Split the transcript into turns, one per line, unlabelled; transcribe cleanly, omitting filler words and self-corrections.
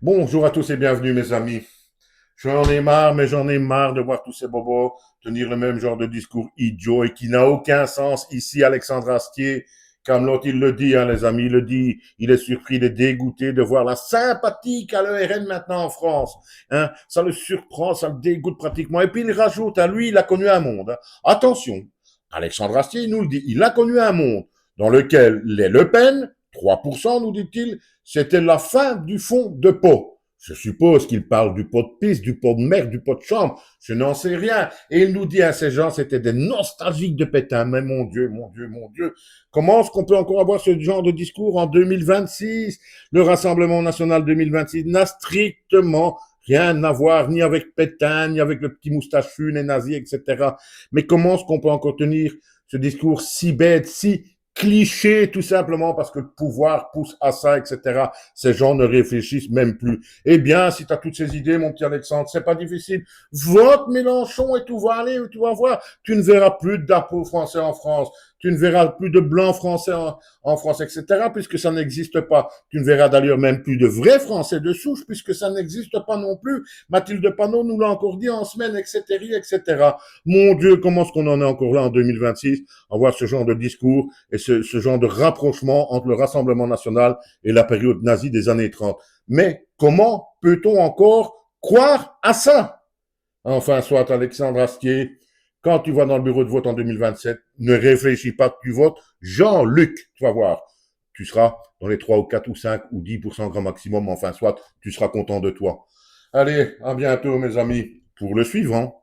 Bonjour à tous et bienvenue mes amis. J'en ai marre, mais j'en ai marre de voir tous ces bobos tenir le même genre de discours idiot et qui n'a aucun sens ici, Alexandre Astier. Camelot, il le dit, hein, les amis, il le dit. Il est surpris, il est dégoûté de voir la sympathie qu'a l'ERN maintenant en France. Hein, ça le surprend, ça le dégoûte pratiquement. Et puis il rajoute, à lui, il a connu un monde. Hein. Attention, Alexandre Astier, il nous le dit, il a connu un monde dans lequel les Le Pen, 3%, nous dit-il, c'était la fin du fond de pot. Je suppose qu'il parle du pot de pisse, du pot de mer, du pot de chambre. Je n'en sais rien. Et il nous dit à ces gens, c'était des nostalgiques de Pétain. Mais mon Dieu, mon Dieu, mon Dieu. Comment est-ce qu'on peut encore avoir ce genre de discours en 2026? Le Rassemblement national 2026 n'a strictement rien à voir ni avec Pétain, ni avec le petit moustachu, les nazis, etc. Mais comment est-ce qu'on peut encore tenir ce discours si bête, si cliché, tout simplement parce que le pouvoir pousse à ça, etc. Ces gens ne réfléchissent même plus. Eh bien, si tu as toutes ces idées, mon petit Alexandre, c'est pas difficile. Vote Mélenchon et tout va aller, tu vas voir. Tu ne verras plus d'impôts français en France. Tu ne verras plus de blancs français en France, etc., puisque ça n'existe pas. Tu ne verras d'ailleurs même plus de vrais Français de souche, puisque ça n'existe pas non plus. Mathilde Panot nous l'a encore dit en semaine, etc., etc. Mon Dieu, comment est-ce qu'on en est encore là en 2026 à voir ce genre de discours et ce genre de rapprochement entre le Rassemblement national et la période nazie des années 30. Mais comment peut-on encore croire à ça? Enfin, soit Alexandre Astier, quand tu vas dans le bureau de vote en 2027, ne réfléchis pas que tu votes Jean-Luc, tu vas voir. Tu seras dans les 3 ou 4 ou 5 ou 10% grand maximum, enfin, soit tu seras content de toi. Allez, à bientôt mes amis, pour le suivant.